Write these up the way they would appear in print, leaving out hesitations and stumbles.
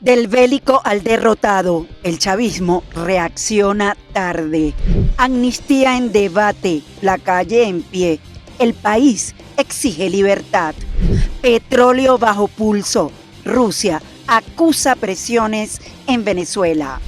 Del bélico al derrotado, el chavismo reacciona tarde. Amnistía en debate, la calle en pie. El país exige libertad. Petróleo bajo pulso. Rusia acusa presiones en Venezuela.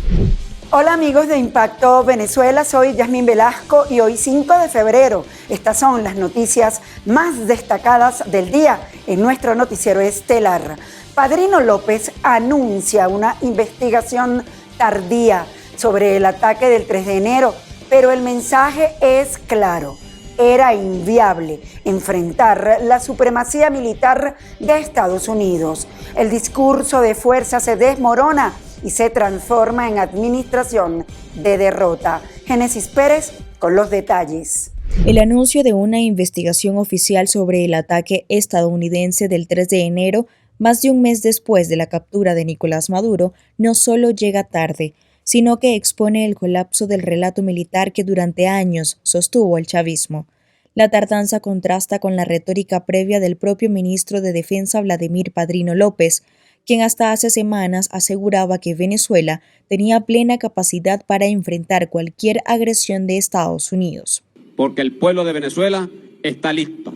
Hola amigos de Impacto Venezuela, soy Yasmín Velasco y hoy 5 de febrero. Estas son las noticias más destacadas del día en nuestro noticiero estelar. Padrino López anuncia una investigación tardía sobre el ataque del 3 de enero, pero el mensaje es claro. Era inviable enfrentar la supremacía militar de Estados Unidos. El discurso de fuerza se desmorona y se transforma en administración de derrota. Génesis Pérez con los detalles. El anuncio de una investigación oficial sobre el ataque estadounidense del 3 de enero, más de un mes después de la captura de Nicolás Maduro, no solo llega tarde, sino que expone el colapso del relato militar que durante años sostuvo el chavismo. La tardanza contrasta con la retórica previa del propio ministro de Defensa Vladimir Padrino López, quien hasta hace semanas aseguraba que Venezuela tenía plena capacidad para enfrentar cualquier agresión de Estados Unidos. Porque el pueblo de Venezuela está listo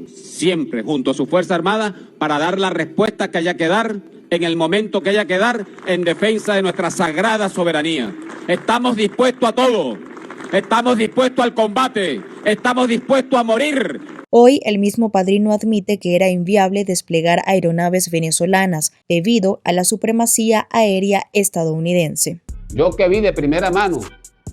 siempre junto a su Fuerza Armada para dar la respuesta que haya que dar, en el momento que haya que dar, en defensa de nuestra sagrada soberanía. Estamos dispuestos a todo, estamos dispuestos al combate, estamos dispuestos a morir. Hoy, el mismo Padrino admite que era inviable desplegar aeronaves venezolanas debido a la supremacía aérea estadounidense. Yo que vi de primera mano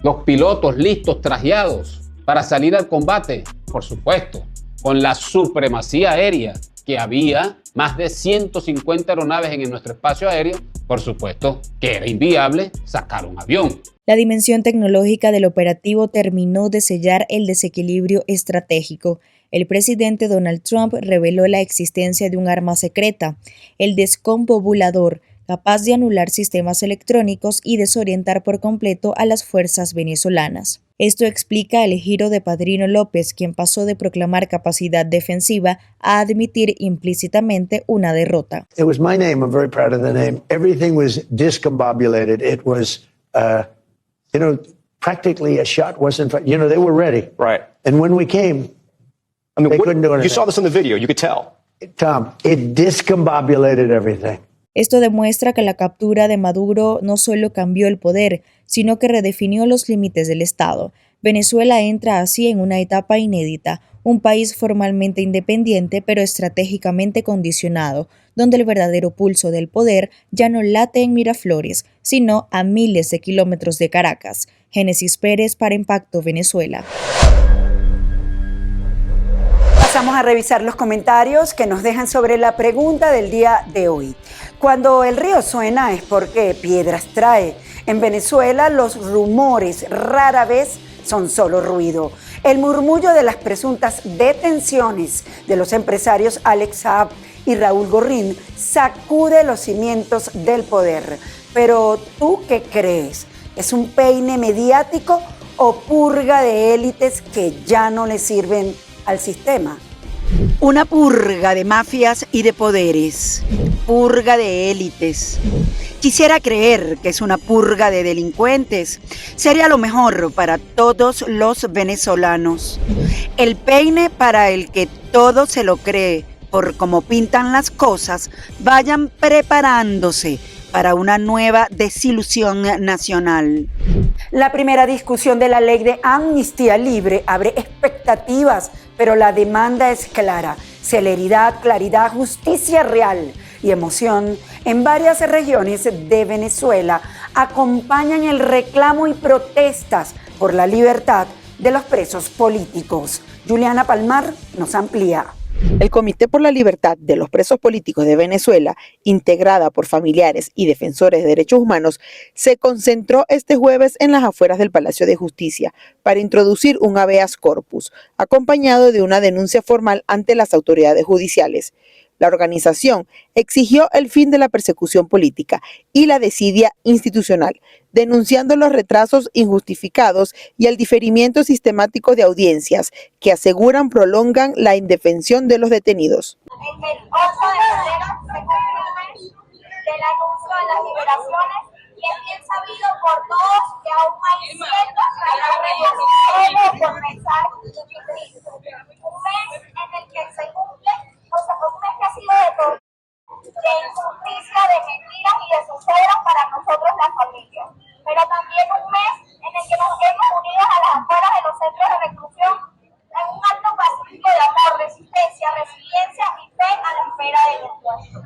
los pilotos listos, trajeados para salir al combate, por supuesto, con la supremacía aérea, que había más de 150 aeronaves en nuestro espacio aéreo, por supuesto que era inviable sacar un avión. La dimensión tecnológica del operativo terminó de sellar el desequilibrio estratégico. El presidente Donald Trump reveló la existencia de un arma secreta, el descompobulador, capaz de anular sistemas electrónicos y desorientar por completo a las fuerzas venezolanas. Esto explica el giro de Padrino López, quien pasó de proclamar capacidad defensiva a admitir implícitamente una derrota. It was my name. I'm very proud of the name. Everything was discombobulated. It was, practically a shot wasn't, they were ready. Right. And when we came, they couldn't do anything. You saw this on the video. You could tell. Tom, it discombobulated everything. Esto demuestra que la captura de Maduro no solo cambió el poder, sino que redefinió los límites del Estado. Venezuela entra así en una etapa inédita, un país formalmente independiente pero estratégicamente condicionado, donde el verdadero pulso del poder ya no late en Miraflores, sino a miles de kilómetros de Caracas. Génesis Pérez para Impacto Venezuela. Pasamos a revisar los comentarios que nos dejan sobre la pregunta del día de hoy. Cuando el río suena es porque piedras trae. En Venezuela los rumores rara vez son solo ruido. El murmullo de las presuntas detenciones de los empresarios Alex Saab y Raúl Gorrín sacude los cimientos del poder. Pero ¿tú qué crees? ¿Es un peine mediático o purga de élites que ya no le sirven al sistema? Una purga de mafias y de poderes, purga de élites. Quisiera creer que es una purga de delincuentes. Sería lo mejor para todos los venezolanos. El peine para el que todo se lo cree, por cómo pintan las cosas, vayan preparándose para una nueva desilusión nacional. La primera discusión de la ley de amnistía libre abre expectativas, pero la demanda es clara: celeridad, claridad, justicia real y emoción. En varias regiones de Venezuela acompañan el reclamo y protestas por la libertad de los presos políticos. Juliana Palmar nos amplía. El Comité por la Libertad de los Presos Políticos de Venezuela, integrada por familiares y defensores de derechos humanos, se concentró este jueves en las afueras del Palacio de Justicia para introducir un habeas corpus, acompañado de una denuncia formal ante las autoridades judiciales. La organización exigió el fin de la persecución política y la desidia institucional, denunciando los retrasos injustificados y el diferimiento sistemático de audiencias que aseguran prolongan la indefensión de los detenidos. El 8 de febrero se cumple un mes del anuncio de las liberaciones, y es bien sabido por todos que aún hay cientos de arrestos solo por mensajes escritos. Un mes en el que se cumple, o sea, un mes que ha sido de tortura, de injusticia, de mentiras y de zozobras para nosotros las familias, pero también un mes en el que nos hemos unido a las afueras de los centros de reclusión en un acto pacífico de amor, resistencia, resiliencia y fe a la espera del encuentro.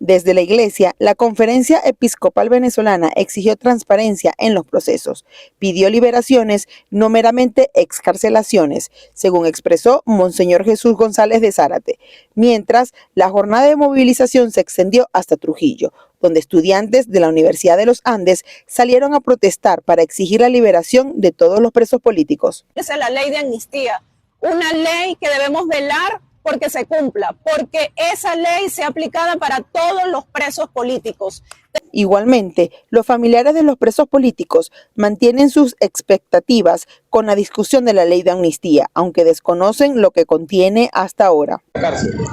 Desde la Iglesia, la Conferencia Episcopal Venezolana exigió transparencia en los procesos, pidió liberaciones, no meramente excarcelaciones, según expresó Monseñor Jesús González de Zárate, mientras la jornada de movilización se extendió hasta Trujillo, donde estudiantes de la Universidad de los Andes salieron a protestar para exigir la liberación de todos los presos políticos. Esa es la ley de amnistía, una ley que debemos velar porque se cumpla, porque esa ley sea aplicada para todos los presos políticos. Igualmente, los familiares de los presos políticos mantienen sus expectativas con la discusión de la ley de amnistía, aunque desconocen lo que contiene hasta ahora.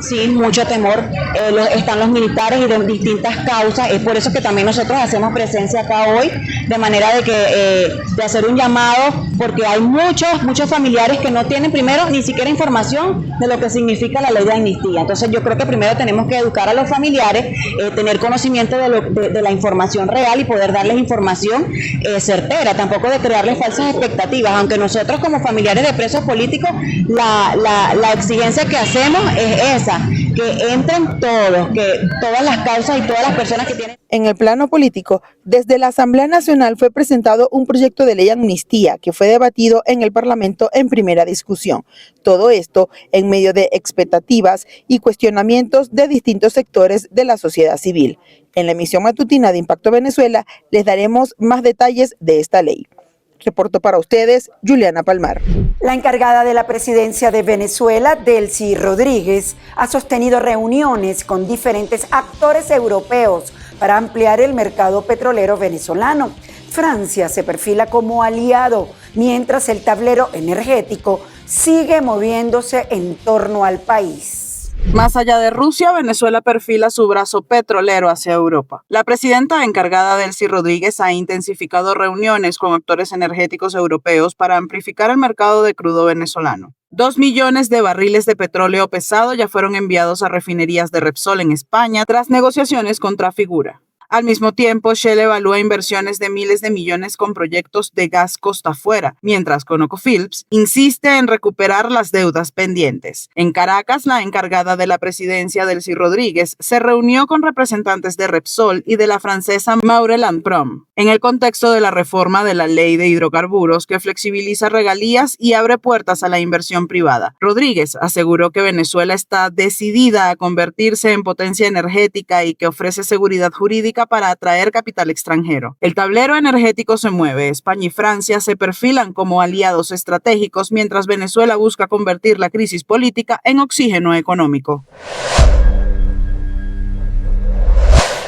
Sí, mucho temor. Están los militares y de distintas causas. Es por eso que también nosotros hacemos presencia acá hoy, de manera de hacer un llamado, porque hay muchos familiares que no tienen primero ni siquiera información de lo que significa la ley de amnistía. Entonces yo creo que primero tenemos que educar a los familiares, tener conocimiento de la información real y poder darles información certera, tampoco de crearles falsas expectativas, aunque nosotros como familiares de presos políticos la exigencia que hacemos es esa, que entren todos, que todas las causas y todas las personas que tienen. En el plano político, desde la Asamblea Nacional fue presentado un proyecto de ley de amnistía que fue debatido en el Parlamento en primera discusión. Todo esto en medio de expectativas y cuestionamientos de distintos sectores de la sociedad civil. En la emisión matutina de Impacto Venezuela les daremos más detalles de esta ley. Reporto para ustedes, Juliana Palmar. La encargada de la presidencia de Venezuela, Delcy Rodríguez, ha sostenido reuniones con diferentes actores europeos para ampliar el mercado petrolero venezolano. Francia se perfila como aliado, mientras el tablero energético sigue moviéndose en torno al país. Más allá de Rusia, Venezuela perfila su brazo petrolero hacia Europa. La presidenta encargada Delcy Rodríguez ha intensificado reuniones con actores energéticos europeos para amplificar el mercado de crudo venezolano. 2 millones de barriles de petróleo pesado ya fueron enviados a refinerías de Repsol en España tras negociaciones con Trafigura. Al mismo tiempo, Shell evalúa inversiones de miles de millones con proyectos de gas costa afuera, mientras ConocoPhillips insiste en recuperar las deudas pendientes. En Caracas, la encargada de la presidencia, Delcy Rodríguez, se reunió con representantes de Repsol y de la francesa Maurel & Prom, en el contexto de la reforma de la ley de hidrocarburos que flexibiliza regalías y abre puertas a la inversión privada. Rodríguez aseguró que Venezuela está decidida a convertirse en potencia energética y que ofrece seguridad jurídica para atraer capital extranjero. El tablero energético se mueve. España y Francia se perfilan como aliados estratégicos mientras Venezuela busca convertir la crisis política en oxígeno económico.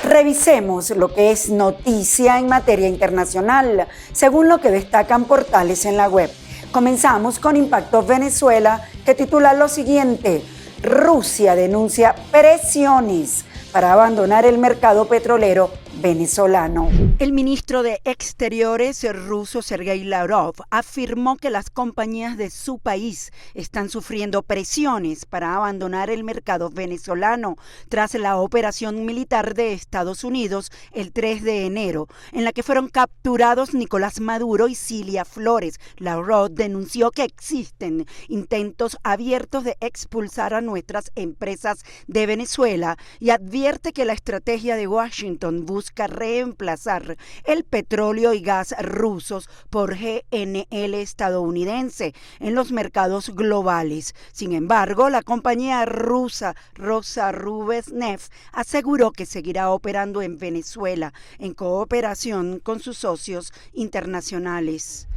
Revisemos lo que es noticia en materia internacional, según lo que destacan portales en la web. Comenzamos con Impacto Venezuela, que titula lo siguiente: Rusia denuncia presiones para abandonar el mercado petrolero venezolano. El ministro de Exteriores ruso Sergei Lavrov afirmó que las compañías de su país están sufriendo presiones para abandonar el mercado venezolano tras la operación militar de Estados Unidos el 3 de enero, en la que fueron capturados Nicolás Maduro y Cilia Flores. Lavrov denunció que existen intentos abiertos de expulsar a nuestras empresas de Venezuela y advierte que la estrategia de Washington busca reemplazar el petróleo y gas rusos por GNL estadounidense en los mercados globales. Sin embargo, la compañía rusa Rosneft aseguró que seguirá operando en Venezuela en cooperación con sus socios internacionales.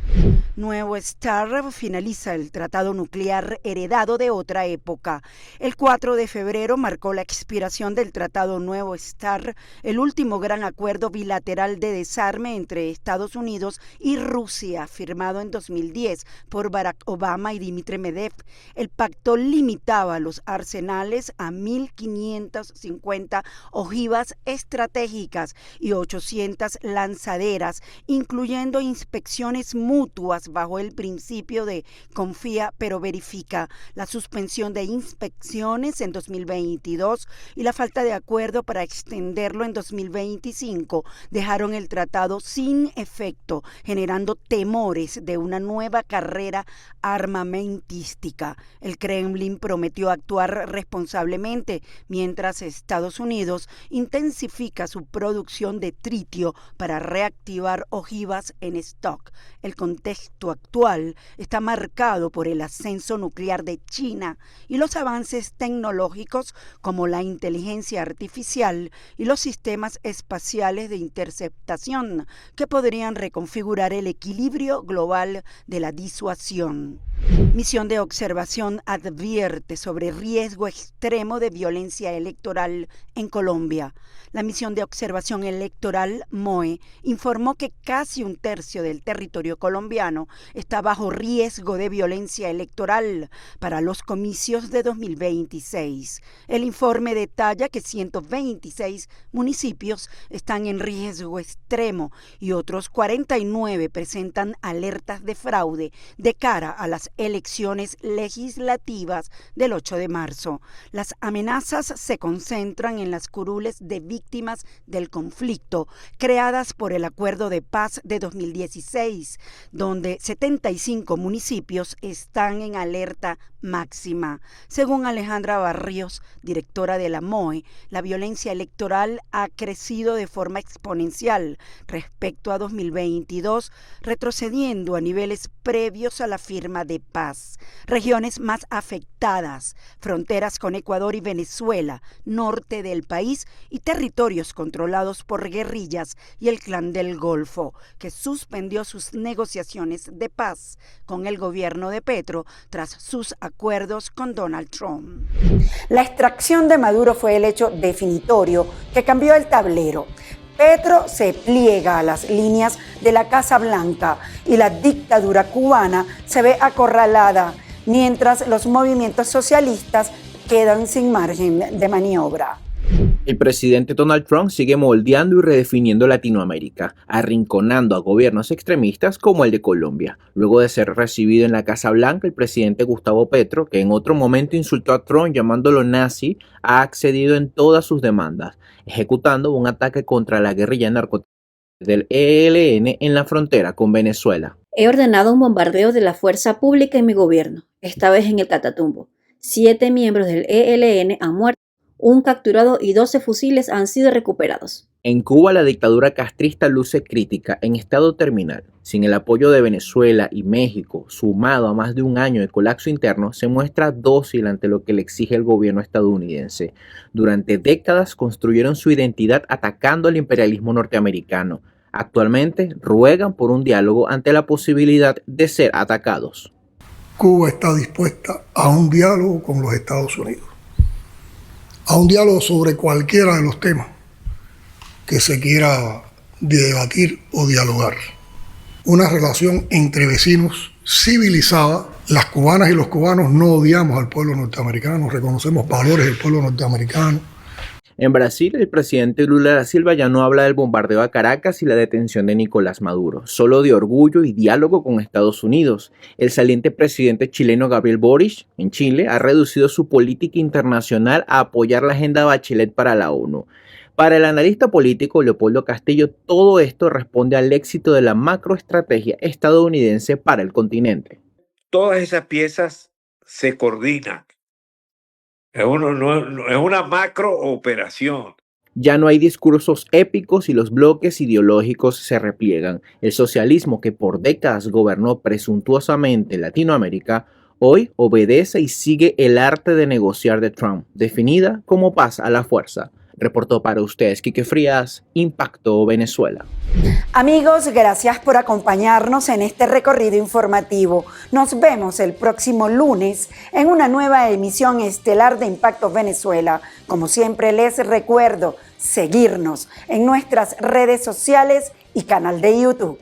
Nuevo START finaliza el tratado nuclear heredado de otra época. El 4 de febrero marcó la expiración del tratado Nuevo START, el último gran acuerdo bilateral de desarme entre Estados Unidos y Rusia, firmado en 2010 por Barack Obama y Dmitry Medvedev. El pacto limitaba los arsenales a 1.550 ojivas estratégicas y 800 lanzaderas, incluyendo inspecciones mutuas bajo el principio de confía pero verifica, la suspensión de inspecciones en 2022 y la falta de acuerdo para extenderlo en 2025 dejaron el tratado sin efecto, generando temores de una nueva carrera armamentística. El Kremlin prometió actuar responsablemente mientras Estados Unidos intensifica su producción de tritio para reactivar ojivas en stock. El contexto actual está marcado por el ascenso nuclear de China y los avances tecnológicos como la inteligencia artificial y los sistemas espaciales de interceptación que podrían reconfigurar el equilibrio global de la disuasión. Misión de observación advierte sobre riesgo extremo de violencia electoral en Colombia. La misión de observación electoral, MOE, informó que casi un tercio del territorio colombiano está bajo riesgo de violencia electoral para los comicios de 2026. El informe detalla que 126 municipios están en riesgo extremo y otros 49 presentan alertas de fraude de cara a las elecciones legislativas del 8 de marzo. Las amenazas se concentran en las curules de víctimas del conflicto creadas por el Acuerdo de Paz de 2016, donde 75 municipios están en alerta máxima. Según Alejandra Barrios, directora de la MOE, la violencia electoral ha crecido de forma exponencial respecto a 2022, retrocediendo a niveles previos a la firma de paz. Regiones más afectadas, fronteras con Ecuador y Venezuela, norte del país y territorios controlados por guerrillas y el Clan del Golfo, que suspendió sus negociaciones de paz con el gobierno de Petro tras sus acuerdos con Donald Trump. La extracción de Maduro fue el hecho definitorio que cambió el tablero. Petro se pliega a las líneas de la Casa Blanca y la dictadura cubana se ve acorralada, mientras los movimientos socialistas quedan sin margen de maniobra. El presidente Donald Trump sigue moldeando y redefiniendo Latinoamérica, arrinconando a gobiernos extremistas como el de Colombia. Luego de ser recibido en la Casa Blanca, el presidente Gustavo Petro, que en otro momento insultó a Trump llamándolo nazi, ha accedido en todas sus demandas, ejecutando un ataque contra la guerrilla narcotécnica del ELN en la frontera con Venezuela. He ordenado un bombardeo de la fuerza pública en mi gobierno, esta vez en el Catatumbo. 7 miembros del ELN han muerto. Un capturado y 12 fusiles han sido recuperados. En Cuba, la dictadura castrista luce crítica en estado terminal. Sin el apoyo de Venezuela y México, sumado a más de un año de colapso interno, se muestra dócil ante lo que le exige el gobierno estadounidense. Durante décadas construyeron su identidad atacando al imperialismo norteamericano. Actualmente ruegan por un diálogo ante la posibilidad de ser atacados. Cuba está dispuesta a un diálogo con los Estados Unidos. A un diálogo sobre cualquiera de los temas que se quiera debatir o dialogar. Una relación entre vecinos civilizada. Las cubanas y los cubanos no odiamos al pueblo norteamericano, reconocemos valores del pueblo norteamericano. En Brasil, el presidente Lula da Silva ya no habla del bombardeo a Caracas y la detención de Nicolás Maduro, solo de orgullo y diálogo con Estados Unidos. El saliente presidente chileno Gabriel Boric, en Chile, ha reducido su política internacional a apoyar la agenda Bachelet para la ONU. Para el analista político Leopoldo Castillo, todo esto responde al éxito de la macroestrategia estadounidense para el continente. Todas esas piezas se coordinan. Es una macrooperación. Ya no hay discursos épicos y los bloques ideológicos se repliegan. El socialismo que por décadas gobernó presuntuosamente Latinoamérica, hoy obedece y sigue el arte de negociar de Trump, definida como paz a la fuerza. Reportó para ustedes Quique Frías, Impacto Venezuela. Amigos, gracias por acompañarnos en este recorrido informativo. Nos vemos el próximo lunes en una nueva emisión estelar de Impacto Venezuela. Como siempre les recuerdo seguirnos en nuestras redes sociales y canal de YouTube.